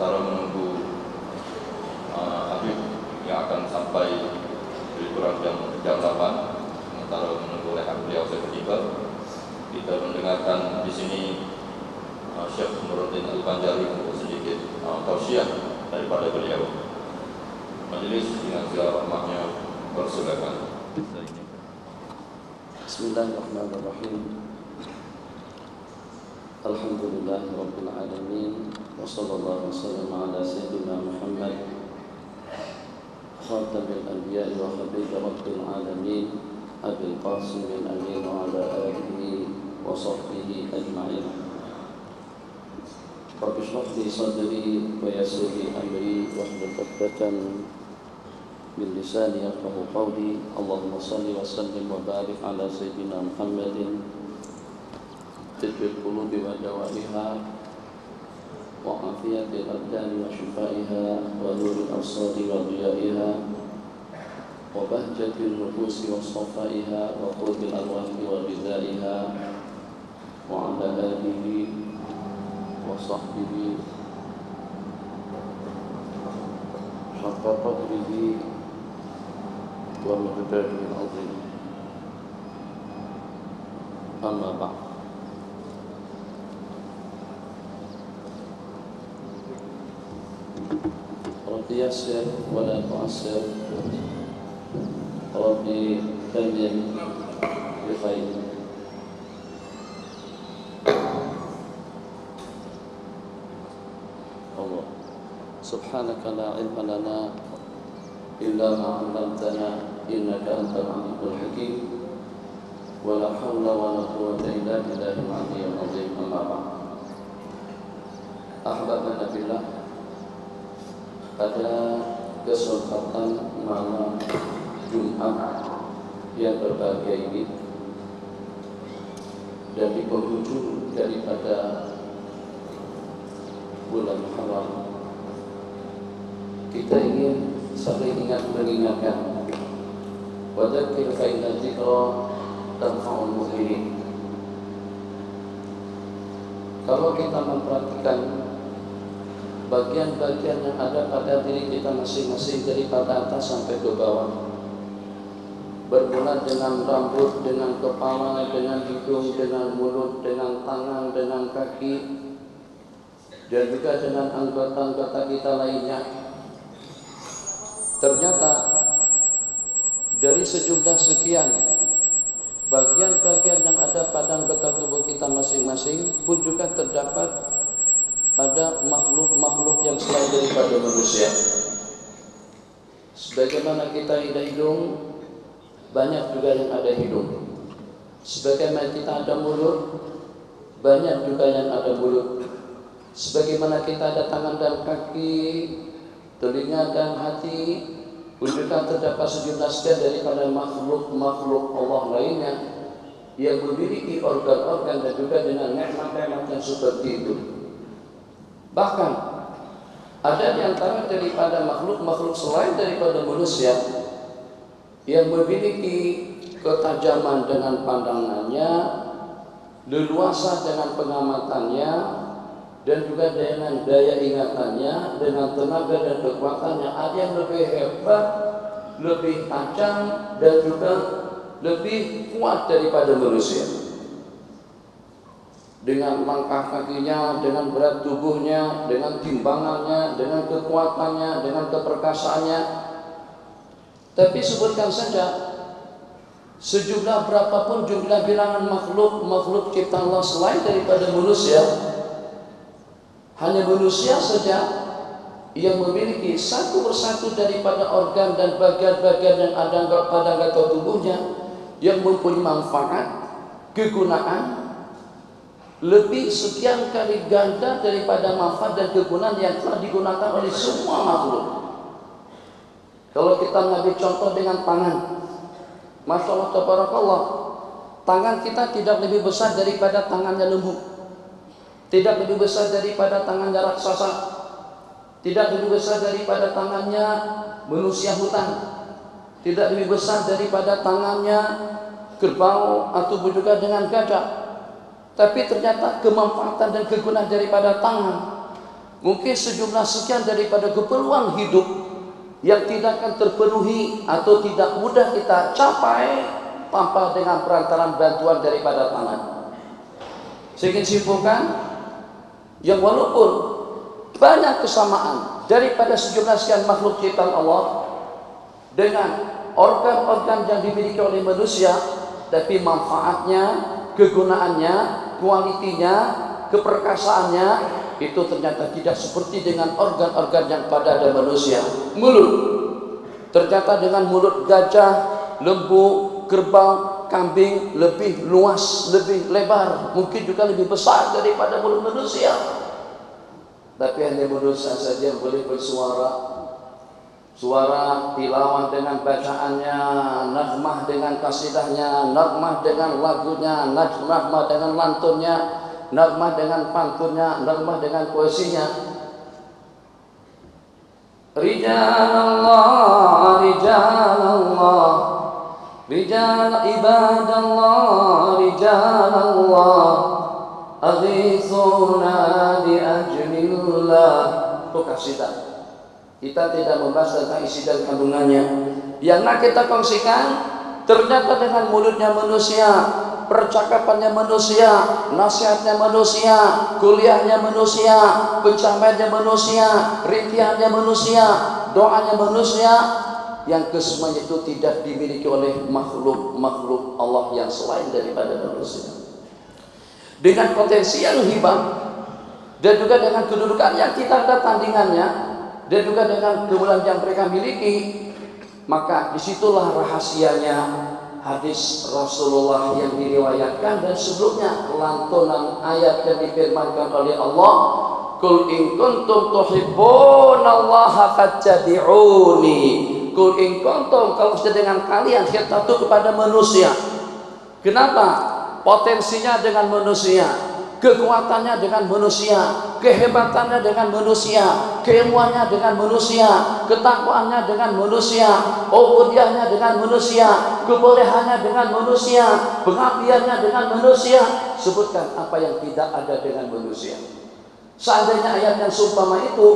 sementara menunggu Habib yang akan sampai lebih kurang jam 8, sementara menunggu rehat beliau seketika, kita mendengarkan di sini Syekh Nuruddin Al-Banjari untuk sedikit tausiah daripada beliau. Majelis dengan segala rahmatnya bersilakan. Bismillahirrahmanirrahim. Alhamdulillahirabbil alamin wa sallallahu wasallam ala sayyidina Muhammad khatamil anbiya'i wa habib rabbil alamin Abil Qasim al-Amin wa ala alihi wa sahbihi ajma'in. Rabbi shrah li sadri wa yassir li amri wahlul 'uqdatam min lisani yafqahu qawli. Allahumma shalli wa sallim wa barik ala sayyidina Muhammadin tibbil qulubi wa dawaiha wa afiyatil abdani wa shifaiha wa nuril absari wa dhiyaiha wa bahjatil nufusi wa safaiha wa qurbil arwahi wa ghidaiha wa ala alihi wa sahbihi haqqa qadrihi wa miqdarihi al-azim. Amma ba'd. Rabbi yassir wa la tu'assir, Rabbi tamim bi khair. Allah subhanaka la ilma lana illa ma 'allamtana innaka antal 'alimul hakim wa la hawla wa la quwwata illa billahil 'aliyyil 'azim. Amma ba'd. Ahbabana billah, pada kesempatan malam Jumat yang berbahagia ini dan di penghujung daripada bulan Muharram, kita ingin saling mengingatkan wa dzakir fa inna dzikra tanfa'ul mu'minin. Kalau kita memperhatikan bagian-bagian yang ada pada diri kita masing-masing daripada atas sampai ke bawah, bermula dengan rambut, dengan kepala, dengan hidung, dengan mulut, dengan tangan, dengan kaki, dan juga dengan anggota-anggota kita lainnya. Ternyata dari sejumlah sekian bagian-bagian yang ada pada anggota tubuh kita masing-masing pun juga terdapat pada makhluk-makhluk yang selain daripada manusia. Sebagaimana kita ada hidung, banyak juga yang ada hidung. Sebagaimana kita ada mulut, banyak juga yang ada mulut. Sebagaimana kita ada tangan dan kaki, telinga dan hati, pun juga terdapat sejumlah sekian daripada makhluk-makhluk Allah lainnya yang memiliki organ-organ dan juga dengan nikmat-nikmat yang seperti itu. Bahkan ada di antara daripada makhluk-makhluk selain daripada manusia yang memiliki ketajaman dengan pandangannya, leluasa dengan pengamatannya, dan juga dengan daya ingatannya, dengan tenaga dan kekuatannya. Ada yang lebih hebat, lebih tajam, dan juga lebih kuat daripada manusia. Dengan langkah kakinya, dengan berat tubuhnya, dengan timbangannya, dengan kekuatannya, dengan keperkasaannya. Tapi sebutkan saja sejumlah berapapun jumlah bilangan makhluk ciptaan Allah selain daripada manusia, hanya manusia saja yang memiliki satu persatu daripada organ dan bagian-bagian yang ada pada anggota tubuhnya yang mempunyai manfaat, kegunaan lebih sekian kali ganda daripada manfaat dan kegunaan yang telah digunakan oleh semua makhluk. Kalau kita mengambil contoh dengan tangan, Masya Allah tabarakallah, tangan kita tidak lebih besar daripada tangannya lembu, tidak lebih besar daripada tangannya raksasa, tidak lebih besar daripada tangannya manusia hutan, tidak lebih besar daripada tangannya kerbau ataupun juga dengan gajah. Tapi ternyata kemanfaatan dan kegunaan daripada tangan Mungkin sejumlah sekian daripada keperluan hidup yang tidak akan terpenuhi atau tidak mudah kita capai tanpa dengan perantaran bantuan daripada tangan. Saya ingin simpulkan yang walaupun banyak kesamaan daripada sejumlah sekian makhluk ciptaan Allah dengan organ-organ yang dimiliki oleh manusia, tapi manfaatnya, kegunaannya, kualitinya, keperkasaannya itu ternyata tidak seperti dengan organ-organ yang pada ada manusia. Mulut, ternyata dengan mulut gajah, lembu, kerbau, kambing lebih luas, lebih lebar, mungkin juga lebih besar daripada mulut manusia. Tapi hanya manusia saja yang boleh bersuara. Suara tilawah dengan bacaannya, nagmah dengan kasidahnya, nagmah dengan lagunya, nagmah dengan lantunnya, nagmah dengan pantunnya, nagmah dengan puisinya. Rijalallah, rijalallah, rijal ibadallah, rijalallah, aghithuna bi ajlillah. Itu kasidah. Kita tidak membahas tentang isi dan kandungannya. Yang nak kita kongsikan ternyata dengan mulutnya manusia, percakapannya manusia, nasihatnya manusia, kuliahnya manusia, pencapaiannya manusia, rintihannya manusia, doanya manusia, yang kesemuanya itu tidak dimiliki oleh makhluk-makhluk Allah yang selain daripada manusia. Dengan potensi yang hebat dan juga dengan kedudukan yang kita ada tandingannya, dan juga dengan kemuliaan yang mereka miliki, maka disitulah rahasianya hadis Rasulullah yang diriwayatkan dan sebelumnya lantunan ayat yang difirmankan oleh Allah, Qul in kuntum tuhibbunallaha fattabi'uni. Qul in kuntum, kalau sudah dengan kalian, khitab itu kepada manusia. Kenapa? Potensinya dengan manusia, kekuatannya dengan manusia, kehebatannya dengan manusia, keilmuannya dengan manusia, ketakwaannya dengan manusia, ubudiyahnya dengan manusia, kebolehannya dengan manusia, pengabdiannya dengan manusia. Sebutkan apa yang tidak ada dengan manusia. Seandainya ayat yang seumpama itu,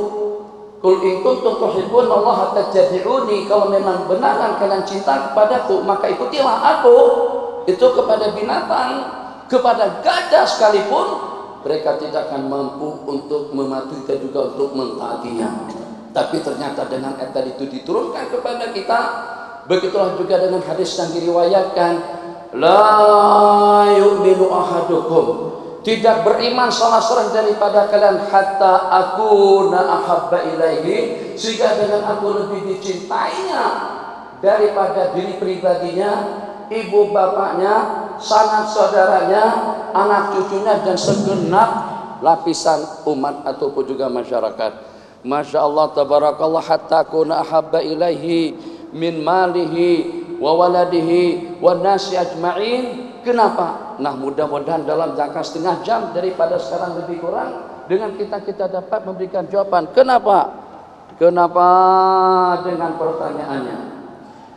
Qul in kuntum tuhibbunallaha fattabi'uni, kalau memang benar kalian cinta kepadaku, maka ikutilah aku. Itu kepada binatang, kepada gajah sekalipun mereka tidak akan mampu untuk mematuhi dan juga untuk mentaatinya. Tapi ternyata dengan ayat itu diturunkan kepada kita. Begitulah juga dengan hadis yang diriwayatkan, la yu'minu ahadukum, tidak beriman salah seorang daripada kalian hatta akuna ahabba ilaihi, sehingga dengan aku lebih dicintainya daripada diri pribadinya, ibu bapaknya, sanak saudaranya, anak cucunya, dan segenap lapisan umat ataupun juga masyarakat. Masya Allah, tabarakallah, hatta kuna ahabba ilaihi min malihi wa waladihi wa nasi ajma'in. Kenapa? Nah, mudah-mudahan dalam jangka setengah jam daripada sekarang lebih kurang, dengan kita dapat memberikan jawaban. Kenapa? Kenapa dengan pertanyaannya?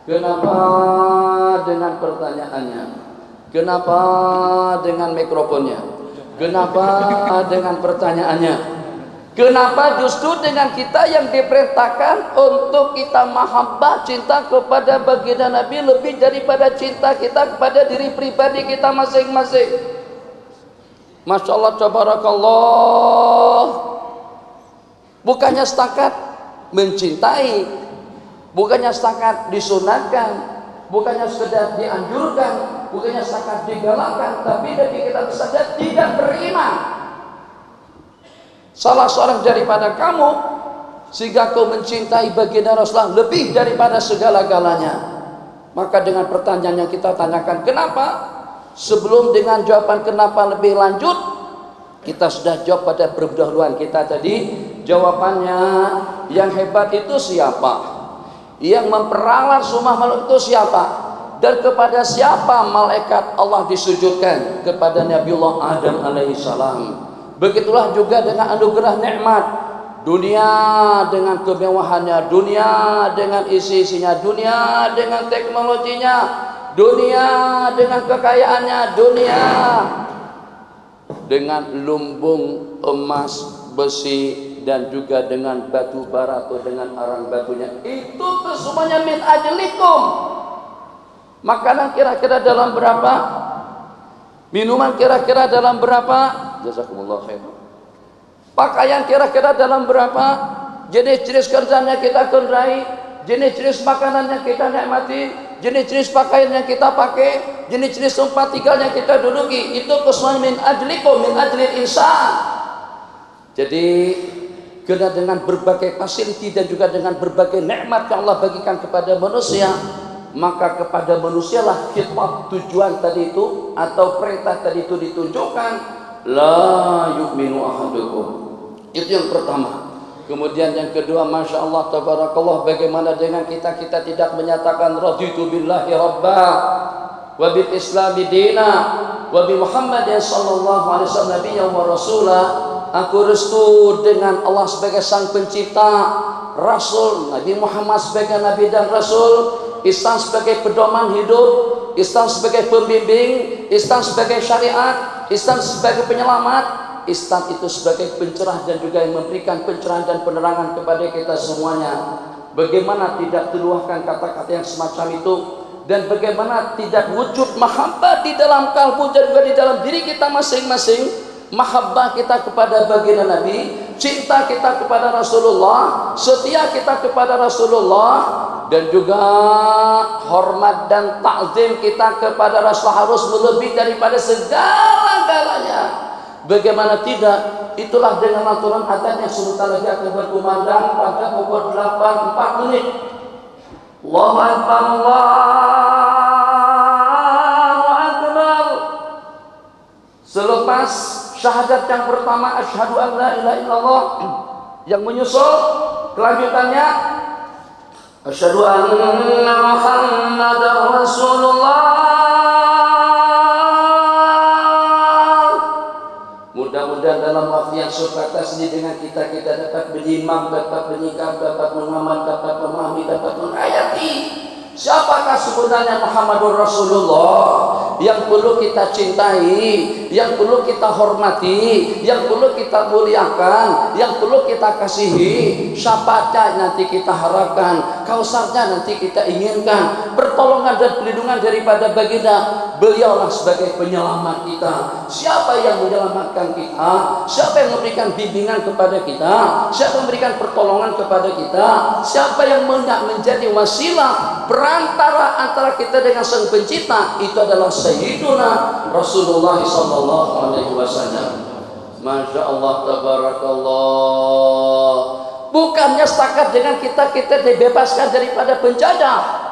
Kenapa dengan pertanyaannya? Kenapa dengan mikrofonnya? Kenapa dengan pertanyaannya? Kenapa justru dengan kita yang diperintahkan untuk kita mahabbah, cinta kepada baginda Nabi lebih daripada cinta kita kepada diri pribadi kita masing-masing? Masya Allah, tabarakallah. Bukannya setakat mencintai, bukannya setakat disunatkan, bukannya sekedar dianjurkan, bukannya setakat digalakkan, tapi dari kita saja tidak beriman salah seorang daripada kamu sehingga kau mencintai baginda Rasulullah lebih daripada segala-galanya. Maka dengan pertanyaan yang kita tanyakan kenapa, sebelum dengan jawaban kenapa lebih lanjut, kita sudah jawab pada pendahuluan kita tadi. Jawabannya, yang hebat itu siapa? Yang memperalat semua makhluk itu siapa? Dan kepada siapa malaikat Allah disujudkan? Kepada Nabiullah Adam alaihissalam. Begitulah juga dengan anugerah nikmat dunia dengan kemewahannya, dunia dengan isi-isinya, dunia dengan teknologinya, dunia dengan kekayaannya, dunia dengan lumbung emas, besi dan juga dengan batu bara atau dengan arang batunya. Itu semuanya min ajlikum. Makanan kira-kira dalam berapa? Minuman kira-kira dalam berapa? Jazakumullah khair. Pakaian kira-kira dalam berapa? Jenis-jenis kerjanya kita kerjai, jenis-jenis makanannya kita nikmati, jenis-jenis pakaian yang kita pakai, jenis-jenis tempat tinggal yang kita duduki. Itu kesemuanya min ajlikum, min ajlil insan. Jadi kena dengan berbagai fasiliti dan juga dengan berbagai nikmat yang Allah bagikan kepada manusia, maka kepada manusialah khitab tujuan tadi itu atau perintah tadi itu ditunjukkan. La yu'minu ahadukum. Itu yang pertama. Kemudian yang kedua, Masya Allah tabarakallah, bagaimana dengan kita tidak menyatakan raditu billahi rabba wa bil islami dina wa bi Muhammadin sallallahu alaihi wasallam nabiyyan wa rasula. Aku restu dengan Allah sebagai sang pencipta, Rasul Nabi Muhammad sebagai Nabi dan Rasul, Islam sebagai pedoman hidup, Islam sebagai pembimbing, Islam sebagai syariat, Islam sebagai penyelamat, Islam itu sebagai pencerah dan juga yang memberikan pencerahan dan penerangan kepada kita semuanya. Bagaimana tidak terluahkan kata-kata yang semacam itu, dan bagaimana tidak wujud mahabbah di dalam kalbu dan juga di dalam diri kita masing-masing. Mahabbah kita kepada baginda Nabi, cinta kita kepada Rasulullah, setia kita kepada Rasulullah, dan juga hormat dan takzim kita kepada Rasulullah harus melebihi daripada segala-galanya. Bagaimana tidak? Itulah dengan aturan adzan yang sebentar lagi akan berkumandang pada pukul 8:04 menit. Allahu Akbar, Allahu Akbar. Selepas syahadat yang pertama, asyhadu an la ilaha illallah, yang menyusul kelanjutannya asyhadu anna Muhammadar Rasulullah. Mudah-mudahan dalam waktu yang sebatas ini dengan kita dapat menyimak, dapat menyikap, dapat mengamal, dapat memahami, dapat menghayati siapakah sebenarnya Muhammadur Rasulullah yang perlu kita cintai, yang perlu kita hormati, yang perlu kita muliakan, yang perlu kita kasihi. Syafaatnya nanti kita harapkan, kausarnya nanti kita inginkan, pertolongan dan perlindungan daripada baginda. Beliaulah sebagai penyelamat kita. Siapa yang menyelamatkan kita? Siapa yang memberikan bimbingan kepada kita? Siapa yang memberikan pertolongan kepada kita? Siapa yang menjadi wasilah perantara antara kita dengan sang pencipta? Itu adalah Sayyiduna Rasulullah sallallahu alaihi wasallam. Masya Allah tabarakallah. Bukannya setakat dengan kita dibebaskan daripada penjajah,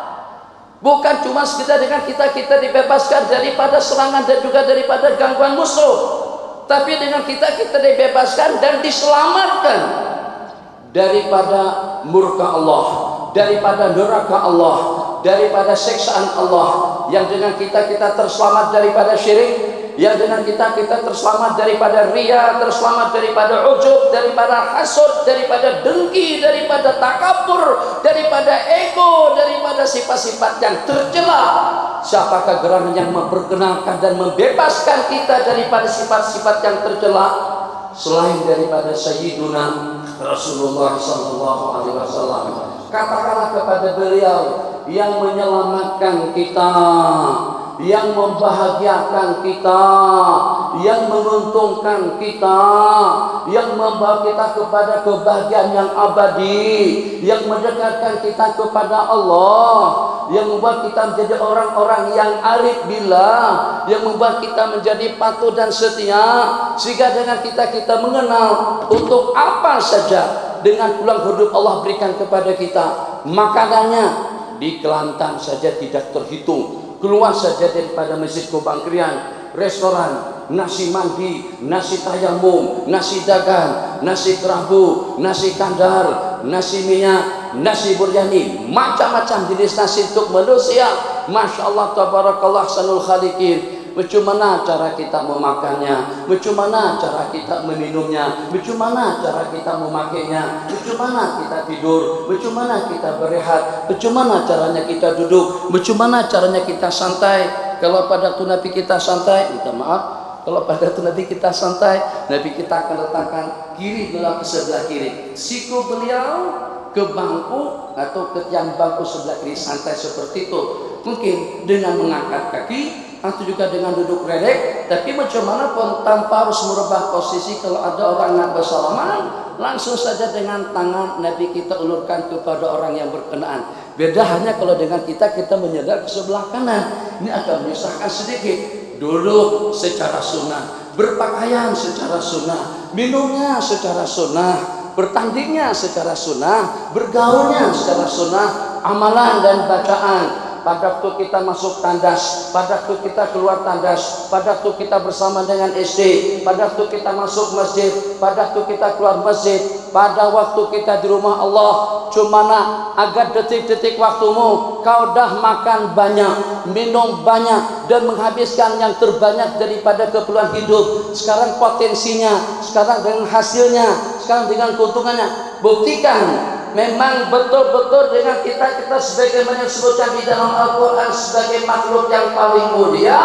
bukan cuma sekedar dengan kita dibebaskan daripada serangan dan juga daripada gangguan musuh, tapi dengan kita dibebaskan dan diselamatkan daripada murka Allah, daripada neraka Allah, daripada siksaan Allah. Yang dengan kita terselamat daripada syirik, yang dengan kita terselamat daripada riya, terselamat daripada ujub, daripada hasud, daripada dengki, daripada takabur, daripada ego, daripada sifat-sifat yang tercela. Siapakah gerangan yang memperkenalkan dan membebaskan kita daripada sifat-sifat yang tercela selain daripada Sayyiduna Rasulullah sallallahu alaihi wasallam? Katakanlah kepada beliau yang menyelamatkan kita, yang membahagiakan kita, yang menguntungkan kita, yang membawa kita kepada kebahagiaan yang abadi, yang mendekatkan kita kepada Allah, yang membuat kita menjadi orang-orang yang arif billah, yang membuat kita menjadi patuh dan setia, sehingga dengan kita mengenal untuk apa saja dengan pulang hidup Allah berikan kepada kita. Makanannya di Kelantan saja tidak terhitung, keluar saja daripada Masjid Kubangkrian, restoran, nasi mandi, nasi tayamum, nasi dagang, nasi kerabu, nasi kandar, nasi minyak, nasi buryani, macam-macam jenis nasi untuk manusia. Masya Allah tabarakallah ahsanul khaliqin. Bagaimana cara kita memakannya, bagaimana cara kita meminumnya, bagaimana cara kita memakainya, bagaimana kita tidur, bagaimana kita berehat, bagaimana caranya kita duduk, bagaimana caranya kita santai. Kalau pada waktu Nabi kita santai, minta maaf, Kalau pada itu Nabi kita santai, Nabi kita akan letakkan kiri beliau ke sebelah kiri, siku beliau ke bangku atau ke tiang bangku sebelah kiri, santai seperti itu. Mungkin dengan mengangkat kaki atau juga dengan duduk redek, tapi macam mana pun tanpa harus merubah posisi. Kalau ada orang nak bersalaman, langsung saja dengan tangan Nabi kita ulurkan kepada orang yang berkenaan. Beda hanya kalau dengan kita menyadar ke sebelah kanan. Ini akan menyusahkan sedikit. Duduk secara sunnah, berpakaian secara sunnah, minumnya secara sunnah, bertandingnya secara sunnah, bergaulnya secara sunnah, amalan dan bacaan. Pada waktu kita masuk tandas, pada waktu kita keluar tandas, pada waktu kita bersama dengan SD, pada waktu kita masuk masjid, pada waktu kita keluar masjid, pada waktu kita di rumah Allah. Cumana agar detik-detik waktumu kau dah makan banyak, minum banyak, dan menghabiskan yang terbanyak daripada keperluan hidup. Sekarang potensinya, sekarang dengan hasilnya, sekarang dengan keuntungannya. Buktikan memang betul-betul dengan kita sebagaimana disebutkan di dalam Al-Quran sebagai makhluk yang paling mulia.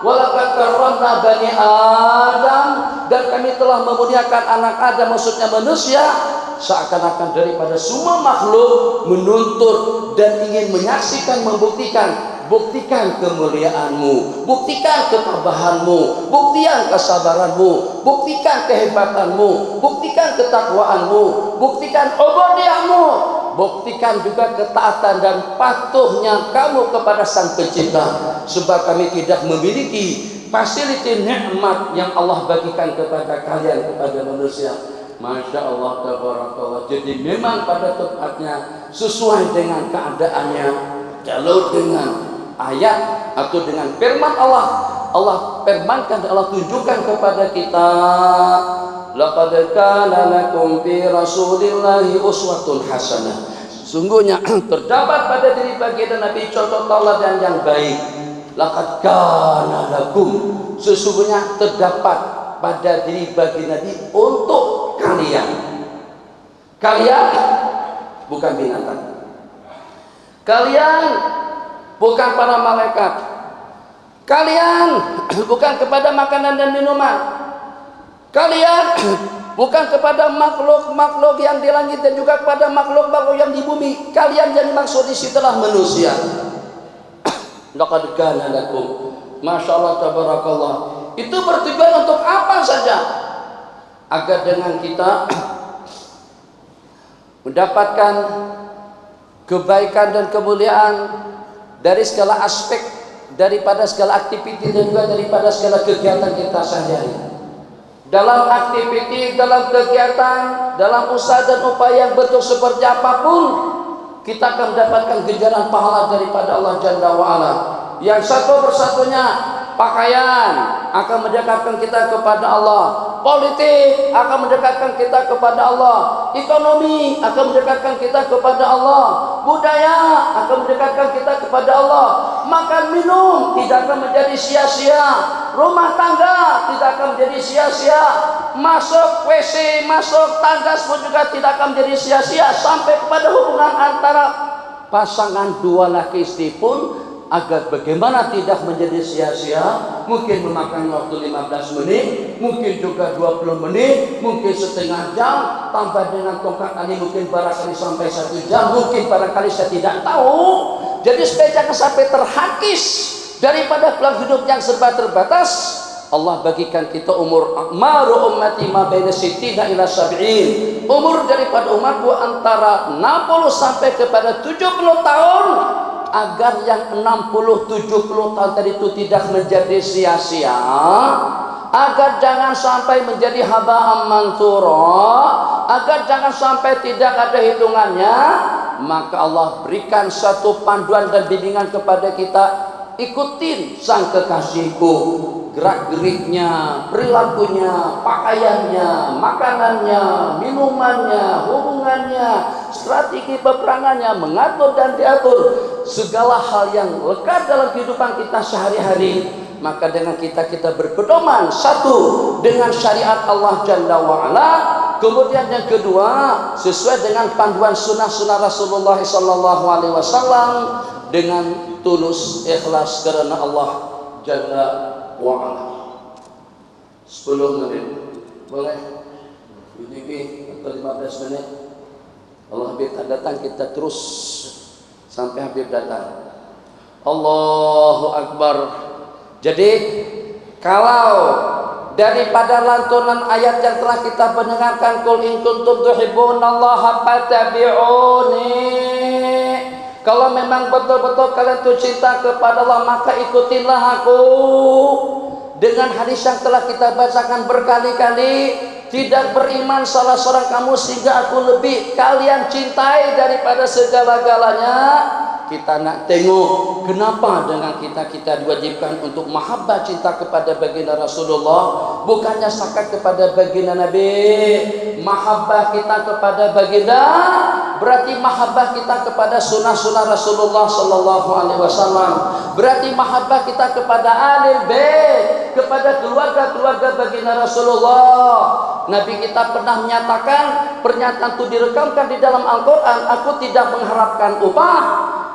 Walaqad karramna bani Adam, dan kami telah memuliakan anak Adam, maksudnya manusia. Seakan-akan daripada semua makhluk menuntut dan ingin menyaksikan, membuktikan. Buktikan kemuliaanmu, buktikan ketabahanmu, buktikan kesabaranmu, buktikan kehebatanmu, buktikan ketakwaanmu, buktikan ubudiyahmu, buktikan juga ketaatan dan patuhnya kamu kepada Sang Pencipta. Sebab kami tidak memiliki fasiliti nikmat yang Allah bagikan kepada kalian, kepada manusia. Masya Allah, tabarakallah. Jadi memang pada tempatnya sesuai dengan keadaannya. Kalau dengan ayat atau dengan firman Allah, Allah firmankan, Allah tunjukkan kepada kita, laqad kana lakum fi rasulillahi uswatun hasanah. Sungguhnya terdapat pada diri baginda Nabi contoh tauladan yang baik. Laqad kana lakum, sesungguhnya terdapat pada diri baginda Nabi untuk kalian. Kalian bukan binatang. Kalian bukan para malaikat. Kalian bukan kepada makanan dan minuman. Kalian bukan kepada makhluk-makhluk yang di langit dan juga kepada makhluk-makhluk yang di bumi. Kalian yang dimaksud di situlah manusia. Laqad kana lakum, masya Allah, tabarakallah. Itu bertujuan untuk apa saja? Agar dengan kita mendapatkan kebaikan dan kemuliaan dari segala aspek, daripada segala aktiviti dan juga daripada segala kegiatan kita sehari-hari. Dalam aktiviti, dalam kegiatan, dalam usaha dan upaya yang bentuk seperti apapun, kita akan mendapatkan ganjaran pahala daripada Allah Jalla wa'ala. Yang satu persatunya, pakaian akan mendekatkan kita kepada Allah, politik akan mendekatkan kita kepada Allah, ekonomi akan mendekatkan kita kepada Allah, budaya akan mendekatkan kita kepada Allah, makan minum tidak akan menjadi sia-sia, rumah tangga tidak akan menjadi sia-sia, masuk WC, masuk tandas pun juga tidak akan menjadi sia-sia, sampai kepada hubungan antara pasangan dua laki istri pun agar bagaimana tidak menjadi sia-sia. Mungkin memakan waktu 15 menit, mungkin juga 20 menit, mungkin setengah jam, tambah dengan tongkat ini mungkin barangkali sampai 1 jam, mungkin barangkali saya tidak tahu. Jadi supaya jangan sampai terhakis daripada peluang hidup yang serba terbatas, Allah bagikan kita umur akmaru ummati ma baina sittina ila sab'in. Umur daripada umatku antara 60 sampai kepada 70 tahun, agar yang 60-70 tahun tadi itu tidak menjadi sia-sia, agar jangan sampai menjadi haba'an mansura, agar jangan sampai tidak ada hitungannya. Maka Allah berikan satu panduan dan bimbingan kepada kita. Ikutin sang kekasihku, gerak-geriknya, perilakunya, pakaiannya, makanannya, minumannya, hubungannya, strategi peperangannya, mengatur dan diatur segala hal yang lekat dalam kehidupan kita sehari-hari. Maka dengan kita berpedoman satu dengan syariat Allah Jalla wa'ala, kemudian yang kedua sesuai dengan panduan sunnah-sunnah Rasulullah SAW dengan tulus ikhlas karena Allah Jalla wa'ala. 10 menit boleh? Ini atau 15 menit. Kalau Habib tak datang kita terus sampai Habib datang. Allahu Akbar. Jadi kalau daripada lantunan ayat yang telah kita mendengarkan, qul in kuntum tuhibbunallaha fattabi'uni, kalau memang betul-betul kalian itu cinta kepada Allah maka ikutilah aku. Dengan hadis yang telah kita bacakan berkali-kali, tidak beriman salah seorang kamu sehingga aku lebih kalian cintai daripada segala-galanya. Kita nak tengok kenapa dengan kita diwajibkan untuk mahabbah cinta kepada baginda Rasulullah, bukannya sakat kepada baginda Nabi. Mahabbah kita kepada baginda berarti mahabbah kita kepada sunnah-sunnah Rasulullah sallallahu alaihi wasallam, berarti mahabbah kita kepada ahlul bait, kepada keluarga-keluarga baginda Rasulullah. Nabi kita pernah menyatakan, pernyataan itu direkamkan di dalam Al-Quran, aku tidak mengharapkan upah,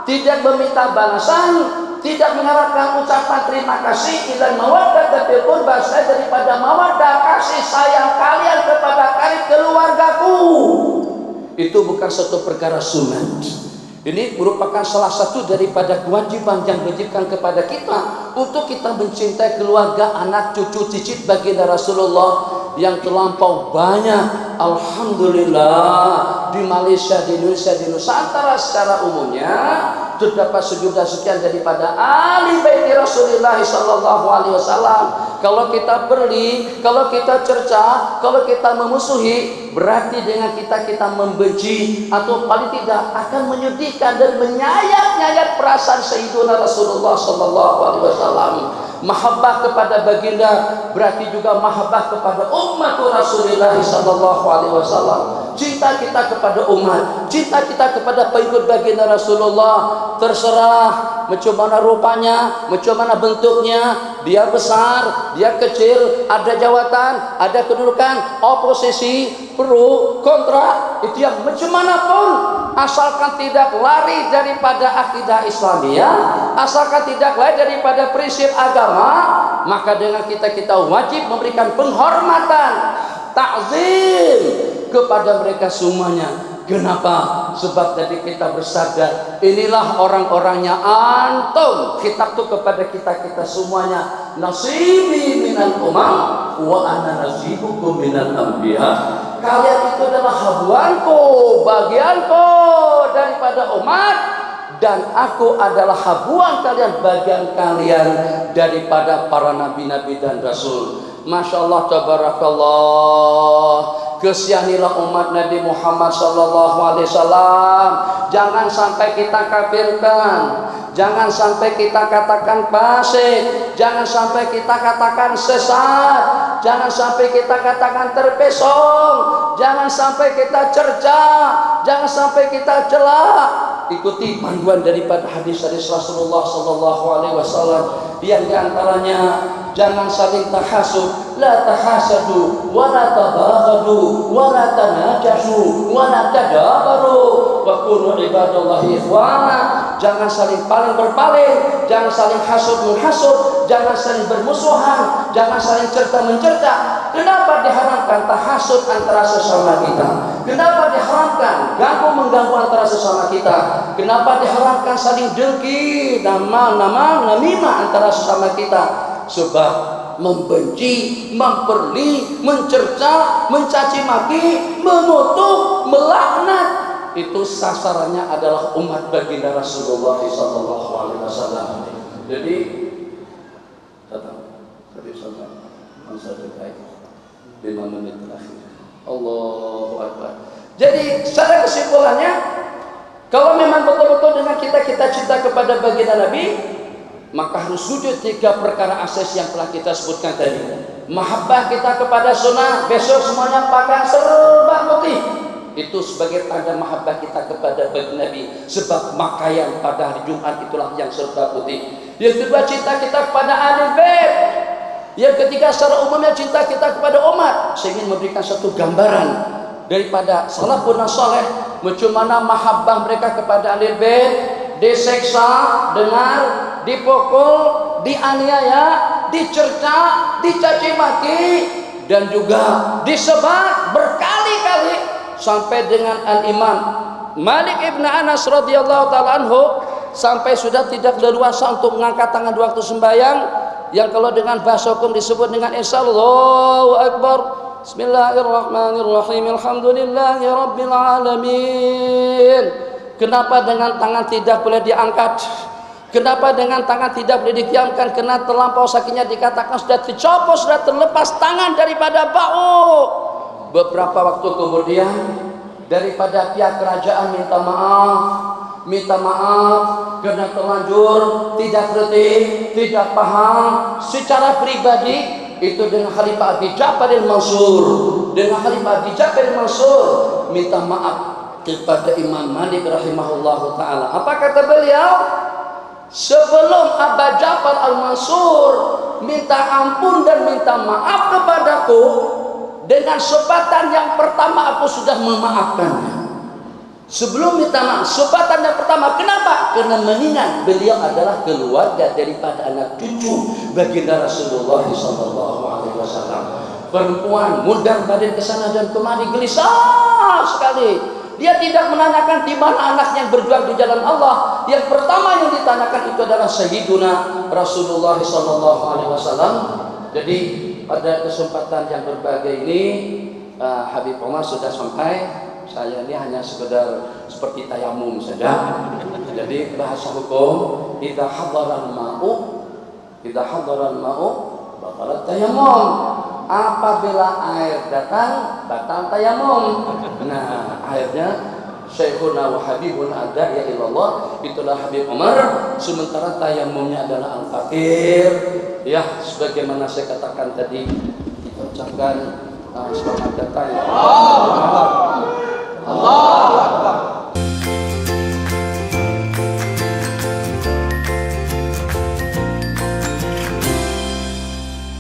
tidak meminta balasan, tidak mengharapkan ucapan terima kasih, ila mawaddah, tapi pun bahasa daripada mawaddah, kasih sayang kalian kepada karib keluargaku. Itu bukan suatu perkara sunat. Ini merupakan salah satu daripada kewajiban yang diwajibkan kepada kita untuk kita mencintai keluarga, anak, cucu, cicit baginda Rasulullah yang terlampau banyak. Alhamdulillah di Malaysia, di Indonesia, di Nusantara secara umumnya terdapat sejuta sekian daripada ahli bait Rasulullah sallallahu alaihi wasallam. Kalau kita beli, kalau kita cerca, kalau kita memusuhi, berarti dengan kita membenci atau paling tidak akan menyedihkan dan menyayat-nyayat perasaan Sayyidina Rasulullah sallallahu alaihi wasallam. Mahabbah kepada baginda berarti juga mahabbah kepada umat Rasulullah sallallahu alaihi wasallam. Cinta kita kepada umat, cinta kita kepada pengikut baginda Rasulullah, terserah macam mana rupanya, macam mana bentuknya, dia besar, dia kecil, ada jawatan, ada kedudukan, oposisi, pro, kontra, itu yang macam mana pun, asalkan tidak lari daripada akidah Islamiyah, asalkan tidak lari daripada prinsip agama, maka dengan kita wajib memberikan penghormatan, takzim kepada mereka semuanya. Kenapa? Sebab tadi kita bersabda, inilah orang-orangnya antum. Khitab itu kepada kita semuanya. Nasibi minal umam wa ana nasibukum minal anbiya. Kalian itu adalah habuanku, bagianku daripada umat, dan aku adalah habuan kalian, bagian kalian daripada para nabi-nabi dan rasul. Masya Allah, tabarakallah. Kesianilah umat Nabi Muhammad sallallahu alaihi wasallam. Jangan sampai kita kafirkan, jangan sampai kita katakan fasik, jangan sampai kita katakan sesat, jangan sampai kita katakan terpesong, jangan sampai kita cerca, jangan sampai kita celak. Ikuti panduan daripada hadis-hadis Rasulullah sallallahu alaihi wasallam yang diantaranya jangan saling tahasud, la tahasadu wa la tabaghadu wa la tanajasu wa la tadabaru wa kunu ibadallahi ikhwana. Jangan saling paling berpaling, jangan saling hasud menghasud, jangan saling bermusuhan, jangan saling cerca mencerca. Kenapa diharamkan tahasud antara sesama kita? Kenapa diharamkan ganggu mengganggu antara sesama kita? Kenapa diharamkan saling dengki, namimah antara sesama kita? Sebab membenci, memperli, mencerca, mencaci maki, mengutuk, melaknat, itu sasarannya adalah umat baginda Rasulullah sallallahu alaihi wasallam. Jadi datang habis salat masa terkait 5 menit terakhir. Allahu Akbar. Jadi secara kesimpulannya, kalau memang betul-betul dengan kita cinta kepada baginda Nabi, maka harus sujud 3 perkara asas yang telah kita sebutkan tadi. Mahabbah kita kepada sunnah, besok semuanya pakaian serba putih. Itu sebagai tanda mahabbah kita kepada baginda Nabi. Sebab pakaian pada hari Jumat itulah yang serba putih. Yang kedua, cinta kita kepada ahlul bait. Yang ketiga, secara umumnya cinta kita kepada umat. Saya ingin memberikan satu gambaran daripada salafun saleh, macam mana mahabbah mereka kepada ahlul bait. Diseksa, dengar, dipukul, dianiaya, dicerca, dicaci maki, dan juga disebat berkali-kali sampai dengan Al-Imam Malik ibn Anas radhiyallahu taala anhu sampai sudah tidak leluasa untuk mengangkat tangan di waktu sembahyang, yang kalau dengan bahasa hukum disebut dengan Allahu Akbar. Bismillahirrahmanirrahim. Alhamdulillahi rabbil alamin. Kenapa dengan tangan tidak boleh diangkat? Kenapa dengan tangan tidak boleh didiamkan? Karena terlampau sakitnya dikatakan sudah dicopot, sudah terlepas tangan daripada bahu. Beberapa waktu kemudian daripada pihak kerajaan minta maaf karena terlanjur tidak ngerti, tidak paham secara pribadi. Itu dengan Khalifah Abi Ja'far al-Mansur, dengan Khalifah Abi Ja'far al-Mansur minta maaf kepada Imam Malik rahimahullahu taala. Apa kata beliau? Sebelum Abu Ja'far al-Mansur minta ampun dan minta maaf kepadaku, dengan sebatan yang pertama aku sudah memaafkannya. Sebelum minta maaf, sebatan yang pertama. Kenapa? Karena mengingat beliau adalah keluarga daripada anak cucu baginda Rasulullah SAW. Perempuan mudar badan ke sana dan kemari, gelisah sekali. Dia tidak menanyakan di mana anaknya yang berjuang di jalan Allah. Yang pertama yang ditanyakan itu adalah Sayyiduna Rasulullah SAW. Jadi pada kesempatan yang berbahagia ini, Habib Omar sudah sampai. Saya ini hanya sekedar seperti tayamum saja. Jadi bahasa hukum, idza hadaral ma'u batalat tayamum. Apabila air datang, batal tayamum. Nah, airnya Syekhuna wa Habibuna ada ya ilallah, itulah Habib Omar. Sementara tayamumnya adalah al-fakir. Ya, sebagaimana saya katakan tadi, kita ucapkan selamat datang.